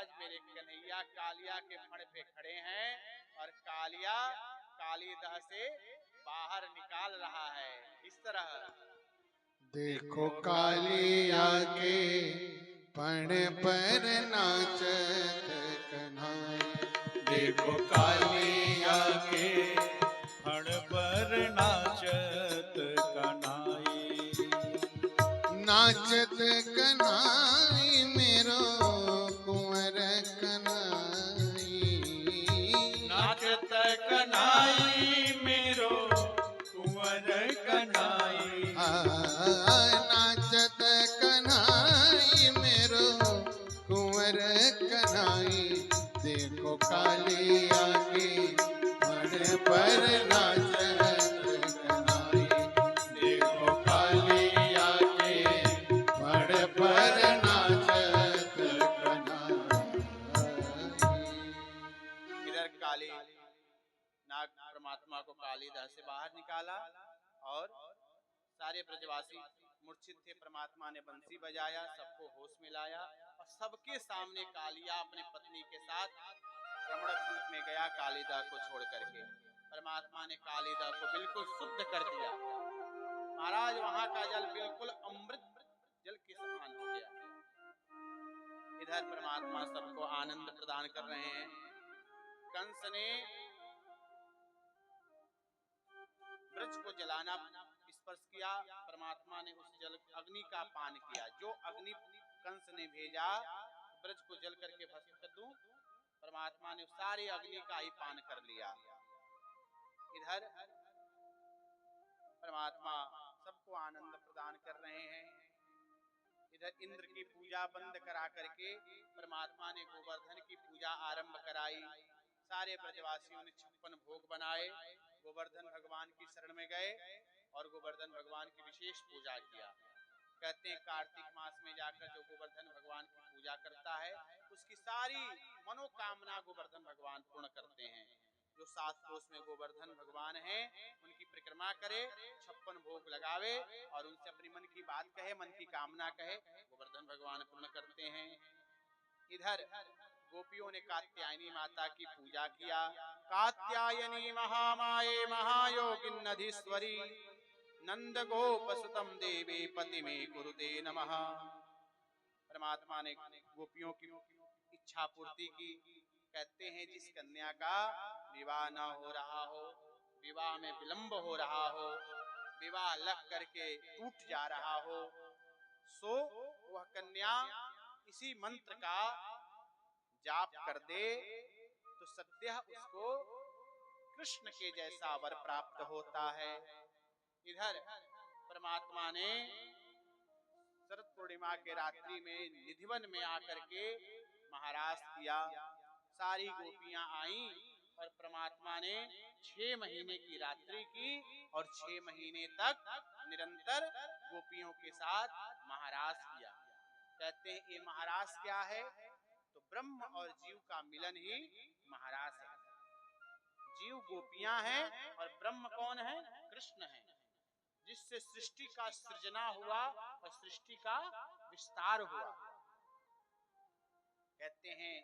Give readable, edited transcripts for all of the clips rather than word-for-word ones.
महाराज मेरे कन्हैया कालिया के फण पे खड़े हैं और कालिया कालीदह से बाहर निकाल रहा है। इस तरह देखो कालिया के फण पर नाचत कन्हैया, देखो कालिया के फण पर नाचत कन्हैया, नाचत कन्हैया मेरो कुंवर कन्हैया, नाचत कन्हैया मेरो कुंवर कन्हैया, नाचत कन्हैया मेरो कुंवर कन्हैया, देखो कालिया के फण पर नाचत कन्हैया, देखो कालिया के फण पर नाचत कन्हैया। इधर काली नाग परमात्मा को कालीदह से बाहर निकाला और सारे ब्रजवासी मूर्छित थे। परमात्मा ने बंसी बजाया, सबको होश में लाया और सबके सामने कालिया अपने पत्नी के साथ रमणक रूप में गया कालीदह को छोड़ करके। परमात्मा ने कालीदह को बिल्कुल शुद्ध कर दिया। महाराज वहां का जल बिल्कुल अमृत जल के समान हो गया। इधर परमात्मा सबको आनंद प्रदान कर रहे हैं। कंस ने ब्रज को जलाना स्पर्श किया, परमात्मा ने उस जल अग्नि का पान किया। जो अग्नि कंस ने भेजा ब्रज को जल करके भस्म कर दूं, परमात्मा ने सारे अग्नि का ही पान कर लिया। इधर परमात्मा सबको आनंद प्रदान कर रहे हैं। इधर इंद्र की पूजा बंद करा करके परमात्मा ने गोवर्धन की पूजा आरंभ कराई। सारे ब्रजवासियों ने 56 भोग बनाए, गोवर्धन भगवान की शरण में गए और गोवर्धन भगवान की विशेष पूजा किया। कहते हैं कार्तिक मास में जाकर जो गोवर्धन भगवान की पूजा करता है उसकी सारी मनोकामना गोवर्धन भगवान पूर्ण करते हैं। जो 7 कोस में गोवर्धन भगवान हैं उनकी परिक्रमा करे, 56 भोग लगावे और उनसे अपनी मन की बात कहे, मन की कामना कहे, गोवर्धन भगवान पूर्ण करते हैं। इधर गोपियों ने कात्यायनी माता की पूजा किया। कात्यायनी महामाये महायोगिन्नधीश्वरी नंद गोप सुतम देवी पति में कुरुते नमः। परमात्मा ने गोपियों की इच्छा पूर्ति की। कहते हैं जिस कन्या का विवाह न हो रहा हो, विवाह में विलंब हो रहा हो, विवाह लग करके टूट जा रहा हो, सो वह कन्या इसी मंत्र का जाप कर दे तो सद्यः उसको कृष्ण के जैसा वर प्राप्त होता है। इधर परमात्मा ने शरद पूर्णिमा के रात्रि में निधिवन में आकर के महाराज किया। सारी गोपियां आईं और परमात्मा ने 6 महीने की रात्रि की और 6 महीने तक निरंतर गोपियों के साथ महाराज किया। कहते हैं ये महाराज क्या है? तो ब्रह्म और जीव का मिलन ही महाराज है। जीव गोपियां हैं और ब्रह्म कौन है? कृष्ण है, जिससे सृष्टि का सृजना हुआ और सृष्टि का विस्तार हुआ। कहते हैं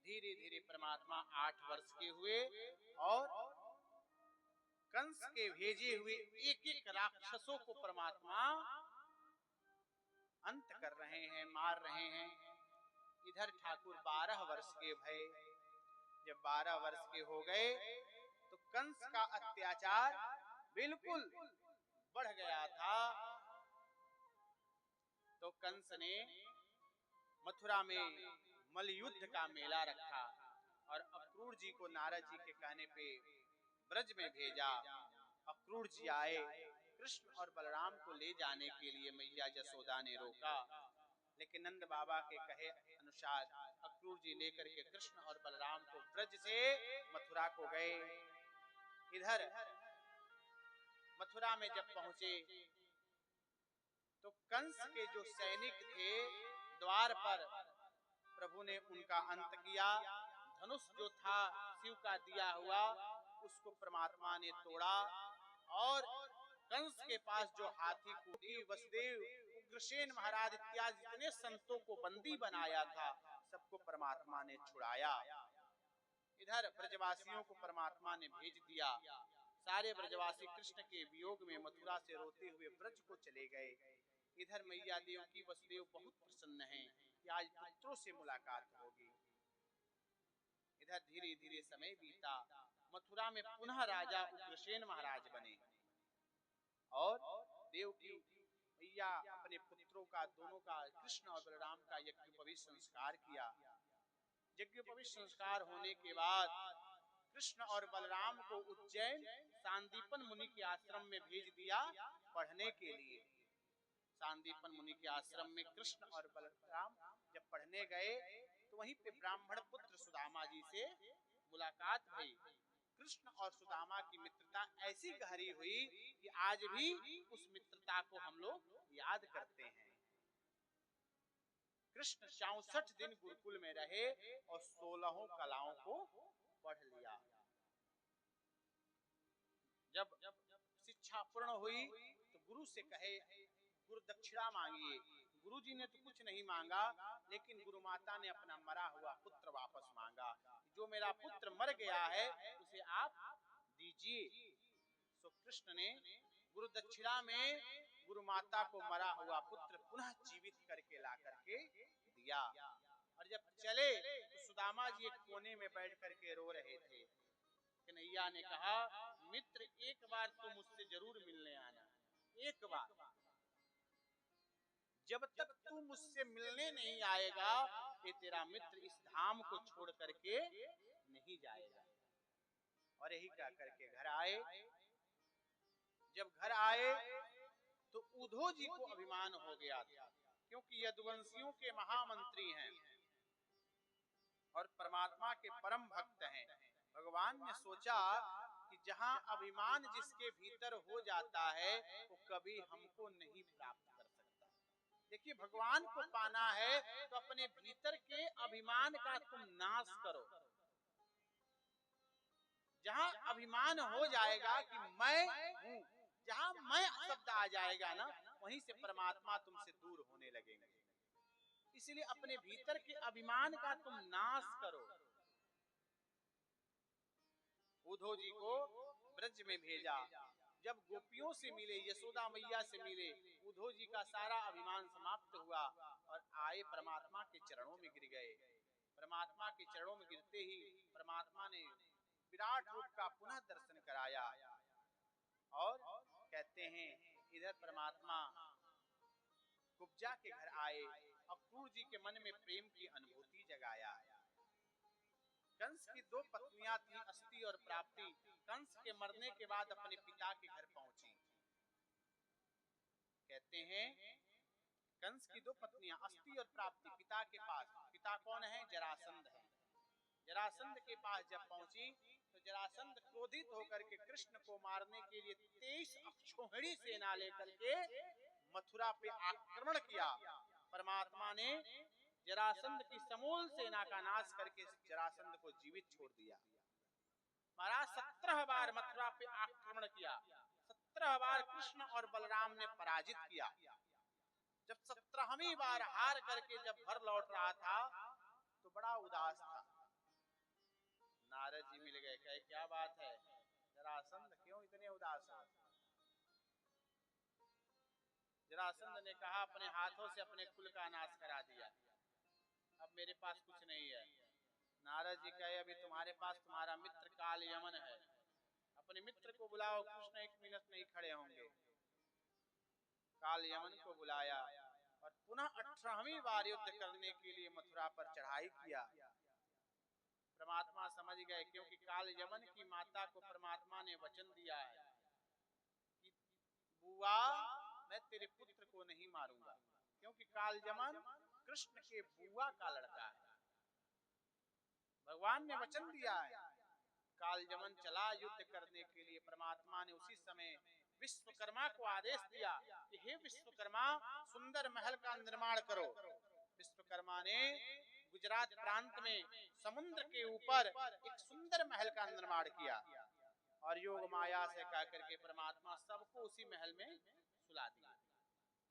धीरे धीरे परमात्मा 8 वर्ष के हुए और कंस के भेजे हुए एक एक राक्षसों को परमात्मा अंत कर रहे हैं, मार रहे हैं। इधर ठाकुर 12 वर्ष के भये। जब 12 वर्ष के हो गए तो कंस का अत्याचार बिल्कुल बढ़ गया था। तो कंस ने मथुरा में मलयुद्ध का मेला रखा और अक्रूर जी को नारद जी के कहने पे ब्रज में भेजा। अक्रूर जी आए, कृष्ण और बलराम को ले जाने के लिए मैया यशोदा ने रोका, लेकिन नंद बाबा के कहे अनुसार अक्रूर जी लेकर के कृष्ण और बलराम को ब्रज से मथुरा को गए। इधर मथुरा में जब पहुंचे तो कंस के जो सैनिक थे द्वार पर, प्रभु ने उनका अंत किया। धनुष जो था शिव का दिया हुआ उसको परमात्मा ने तोड़ा और कंस के पास जो हाथी को वसुदेव उग्रसेन महाराज इत्यादि जितने संतों को बंदी बनाया था सबको परमात्मा ने छुड़ाया। इधर ब्रजवासियों को परमात्मा ने भेज दिया। सारे ब्रजवासी कृष्ण के वियोग में मथुरा से रोते हुए ब्रज को चले गए। इधर मैया देव की वसुदेव बहुत प्रसन्न हैं कि आज पुत्रों से मुलाकात होगी। इधर धीरे धीरे समय बीता। मथुरा में पुनः राजा उग्रसेन महाराज बने और देव की मैया अपने पुत्रों का दोनों का कृष्ण और बलराम का यज्ञोपवीत संस्कार किया। यज्ञोपवीत संस्कार होने के बाद कृष्ण और बलराम को उज्जैन सांदीपन मुनि के आश्रम में भेज दिया पढ़ने के लिए। सांदीपन मुनि के आश्रम में कृष्ण और बलराम जब पढ़ने गए तो वहीं पे ब्राह्मण पुत्र सुदामा जी से मुलाकात हुई। कृष्ण और सुदामा की मित्रता ऐसी गहरी हुई कि आज भी उस मित्रता को हम लोग याद करते हैं। कृष्ण 64 दिन गुरुकुल में रहे और 16 कलाओं को पढ़ लिया। जब शिक्षा पूर्ण हुई तो गुरु से कहे गुरु दक्षिणा मांगिए। गुरु जी ने तो कुछ नहीं मांगा, लेकिन गुरु माता ने अपना मरा हुआ पुत्र वापस मांगा। जो मेरा पुत्र मर गया है उसे आप दीजिए। सो कृष्ण ने गुरु दक्षिणा में गुरु माता को मरा हुआ पुत्र पुनः जीवित करके ला करके दिया। और जब चले तो सुदामा जी एक कोने में बैठ करके रो रहे थे। कन्हैया ने कहा, मित्र एक बार तू मुझसे जरूर मिलने आना, एक बार। जब तक तू मुझसे मिलने नहीं आएगा ये तेरा मित्र इस धाम को छोड़ करके नहीं जाएगा। और यही कह करके घर आए। जब घर आए तो उद्धव जी को अभिमान हो गया था, क्योंकि यदुवंशियों के महामंत्री हैं और परमात्मा के परम भक्त हैं। भगवान ने सोचा कि जहां अभिमान जिसके भीतर हो जाता है वो कभी हमको नहीं प्राप्त कर सकता। देखिए, भगवान को पाना है तो अपने भीतर के अभिमान का तुम नाश करो। जहां अभिमान हो जाएगा कि मैं हूं, जहां मैं शब्द आ जाएगा ना, वहीं से परमात्मा तुमसे दूर होने लगेंगे। इसलिए अपने भीतर के अभिमान का तुम नाश करो। उद्धव जी को ब्रज में भेजा। जब गोपियों से मिले, यशोदा मैया से मिले, उद्धव जी का सारा अभिमान समाप्त हुआ और आए परमात्मा के चरणों में गिर गए। परमात्मा के चरणों में गिरते ही परमात्मा ने विराट रूप का पुनः दर्शन कराया और कहते हैं इधर परमात्मा कुब्जा के घर आए और क्रूर जी के मन में प्रेम की अनुभूति जगाया। कंस की 2 पत्नियां थी, अस्ति और प्राप्ति। कंस के मरने के बाद अपने पिता के घर पहुंची। कहते हैं कंस की 2 पत्नियां अस्ति और प्राप्ति पिता के पास। पिता कौन है? जरासंध है। जरासंध के पास जब पहुंची तो जरासंध क्रोधित होकर के कृष्ण को मारने के लिए 23 अक्षौहिणी सेना लेकर के मथुरा पे आक्रमण किया। परमात्मा ने जरासंध की समूल सेना का नाश करके जरासंध को जीवित छोड़ दिया। महाराज 17 बार मथुरा पे आक्रमण किया। 17 बार कृष्ण और बलराम ने पराजित किया। जब 17वीं बार हार करके जब घर लौट रहा था तो बड़ा उदास था। नारद जी मिल गए, कहे क्या बात है जरासंध, क्यों इतने उदास हो? जरासंध ने कहा, अपने हाथों से अपने कुल का नाश करा दिया, अब मेरे पास कुछ नहीं है। नारद जी कहे, अभी तुम्हारे पास तुम्हारा मित्र काल यमन है, अपने मित्र को बुलाओ। कृष्ण 1 मिनट नहीं खड़े होंगे। काल यमन को बुलाया और पुनः 18वीं बार युद्ध करने के लिए मथुरा पर चढ़ाई किया। परमात्मा समझ गए, क्योंकि काल यमन की माता को परमात्मा ने वचन दिया है कि बुआ मैं तेरे पुत्र को नहीं मारूंगा, क्योंकि काल यमन कृष्ण के बुआ का लड़का है। भगवान ने वचन दिया है। काल यमन चला युद्ध करने के लिए। परमात्मा ने उसी समय विश्वकर्मा को आदेश दिया कि हे विश्वकर्मा, सुंदर महल का निर्माण करो। विश्वकर्मा ने गुजरात प्रांत में समुद्र के ऊपर एक सुंदर महल का निर्माण किया और योग माया से कह करके परमात्मा सबको उसी महल में सुला दिया।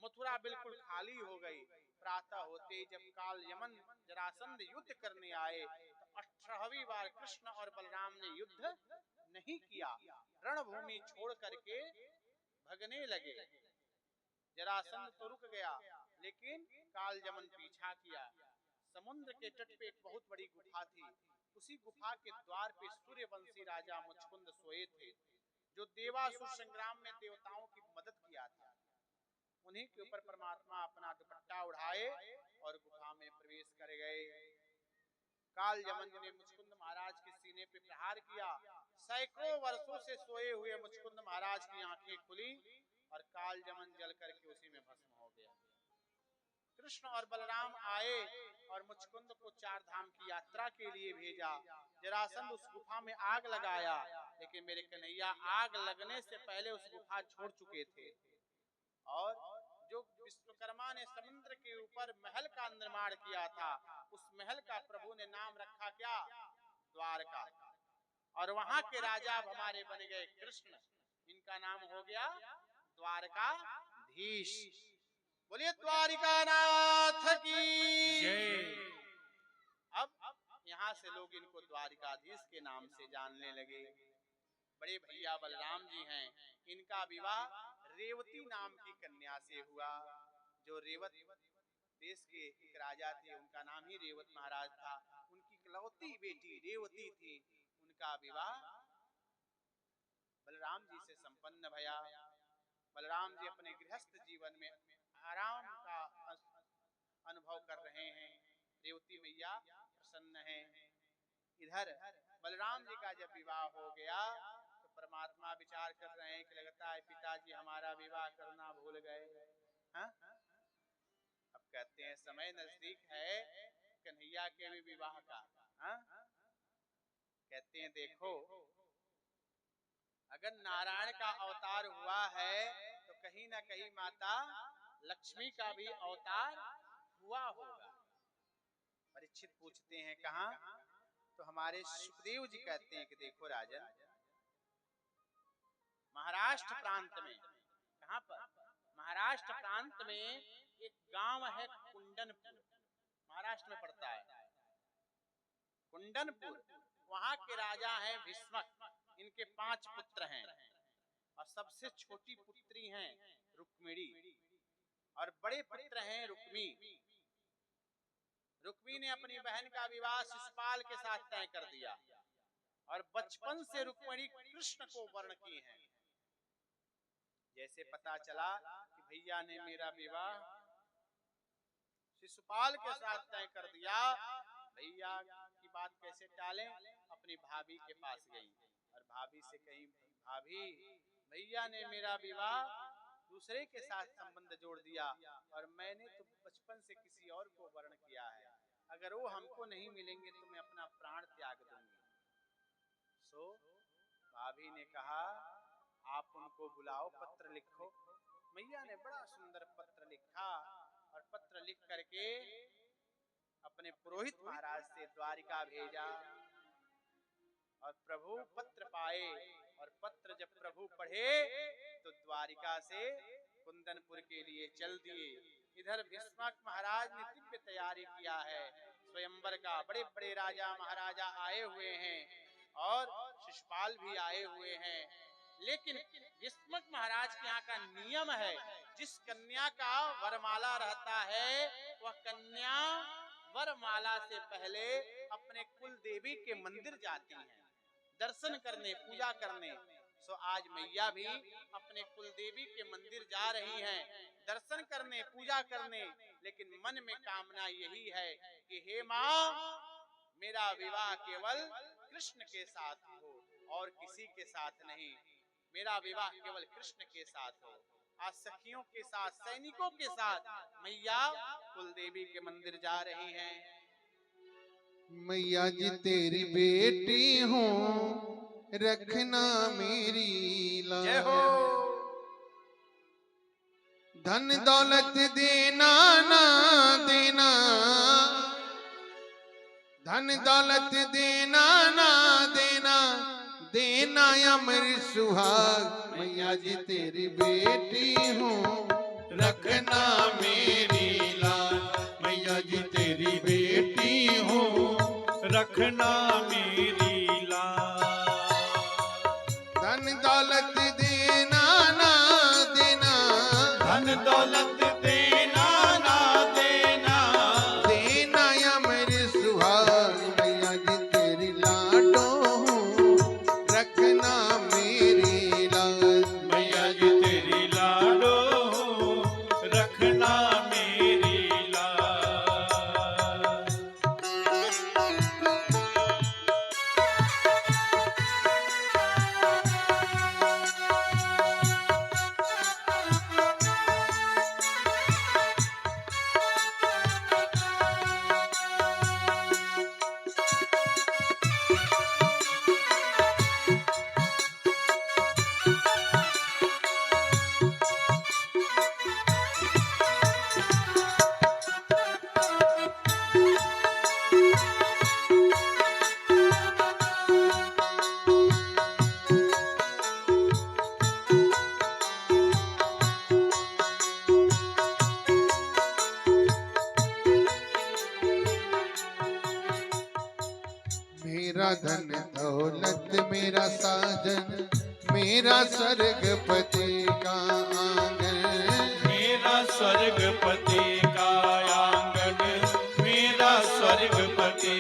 मथुरा बिल्कुल खाली हो गई। प्रातः होते जब काल यमन जरासंध युद्ध करने आए तो 18वीं बार कृष्ण और बलराम ने युद्ध नहीं किया, रणभूमि छोड़ करके भगने लगे। जरासंध तो रुक गया, लेकिन काल यमन पीछा किया। समुद्र के तट पे एक बहुत बड़ी गुफा थी। उसी गुफा के द्वार पे सूर्यवंशी राजा मुचकुंद सोए थे, जो देवासुर संग्राम में देवताओं की मदद किया था। उन्हीं के ऊपर परमात्मा अपना दुपट्टा उड़ाए और गुफा में प्रवेश कर गए। काल यमन ने मुचकुंद महाराज के सीने पे प्रहार किया। सैकड़ों वर्षों से सोए हुए मुचकुंद महाराज की आंखें खुली और काल यमन जल करके उसी में भस्म हो गया। कृष्ण और बलराम आए और मुचकुंद को 4 धाम की यात्रा के लिए भेजा। जरासंध उस गुफा में आग लगाया, लेकिन मेरे कन्हैया आग लगने से पहले उस गुफा छोड़ चुके थे। और जो विश्वकर्मा ने समुद्र के ऊपर महल का निर्माण किया था, उस महल का प्रभु ने नाम रखा क्या? द्वारका। और वहां के राजा अब हमारे बन गए कृष्ण। इनका नाम हो गया द्वारकाधीश। बोलिए द्वारिकानाथ की जय। अब यहाँ से लोग इनको द्वारिकाधीश के नाम से जानने लगे। बड़े भैया बलराम जी हैं, इनका विवाह रेवती नाम की कन्या से हुआ। जो रेवत देश के एक राजा थे, उनका नाम ही रेवत महाराज था। उनकी इकलौती बेटी रेवती थी। उनका विवाह बलराम जी से संपन्न भया। बलराम जी अपने गृहस्थ जीवन में आराम का अनुभव कर रहे हैं। रेवती मैया प्रसन्न है। इधर बलराम जी का जब विवाह हो गया तो परमात्मा विचार कर रहे हैं कि लगता है पिताजी हमारा विवाह करना भूल गए। हाँ? अब कहते हैं समय नजदीक है कन्हैया के भी विवाह का। हाँ? कहते हैं देखो, अगर नारायण का अवतार हुआ है तो कहीं ना कहीं माता लक्ष्मी का भी अवतार हुआ होगा। परीक्षित पूछते हैं कहाँ? तो हमारे सुखदेव जी कहते हैं कि देखो राजन, महाराष्ट्र प्रांत में, कहाँ पर? महाराष्ट्र प्रांत में एक गांव है कुंडनपुर, महाराष्ट्र में पड़ता है कुंडनपुर। वहां के राजा हैं भीष्मक। इनके 5 पुत्र हैं और सबसे छोटी पुत्री हैं रुक्मिणी, और बड़े पुत्र हैं रुक्मी। रुक्मी ने अपनी बहन का विवाह शिशुपाल के साथ तय कर दिया और बचपन से रुक्मिणी कृष्ण को वर्ण की हैं। जैसे पता चला कि भैया ने मेरा विवाह शिशुपाल के साथ तय कर दिया, भैया की बात कैसे टालें? अपनी भाभी के पास गई और भाभी से कही, भाभी भैया ने मेरा विवाह दूसरे के साथ संबंध जोड़ दिया और मैंने तो बचपन से किसी और को वर्ण किया है। अगर वो हमको नहीं मिलेंगे तो मैं अपना प्राण त्याग दूंगी। सो भाभी ने कहा आप उनको बुलाओ, पत्र लिखो। मैया ने बड़ा सुंदर पत्र लिखा और पत्र लिख करके अपने पुरोहित महाराज से द्वारिका भेजा। और प्रभु पत्र पाए और पत्र जब प्रभु पढ़े तो द्वारिका से कुंदनपुर के लिए चल दिए। इधर भीष्मक महाराज ने दिव्य तैयारी किया है स्वयंवर का। बड़े बड़े राजा महाराजा आए हुए हैं और शिशुपाल भी आए हुए हैं। लेकिन भीष्मक महाराज के यहाँ का नियम है, जिस कन्या का वरमाला रहता है वह कन्या वरमाला से पहले अपने कुल देवी के मंदिर जाती है दर्शन करने, पूजा करने। सो आज मैया भी अपने कुल देवी के मंदिर जा रही हैं दर्शन करने, पूजा करने, लेकिन मन में कामना यही है कि हे माँ, मेरा विवाह केवल कृष्ण के साथ हो और किसी के साथ नहीं। मेरा विवाह केवल कृष्ण के साथ हो। आज सखियों के साथ, सैनिकों के साथ मैया कुल देवी के मंदिर जा रही हैं। मैया जी तेरी बेटी हूँ, रखना मेरी जय हो। धन दौलत देना ना देना, धन दौलत देना ना देना, देना अमर सुहाग। मैया जी तेरी बेटी हूँ, रखना मेरी लाज। मैया जी तेरी बेटी हूँ, रखना मेरी लाज। धन दौलत देना ना देना, धन दौलत देना ना देना, देना या मेरे सुहाग। मैया जी तेरी लाडो हूँ, रखना मेरी लाज। मैया जी तेरी लाडो रखना मेरी लाज। मेरा धन दौलत मेरा साजन, मेरा स्वर्गपति का आंगन। मेरा स्वर्गपति का आंगन, मेरा स्वर्गपति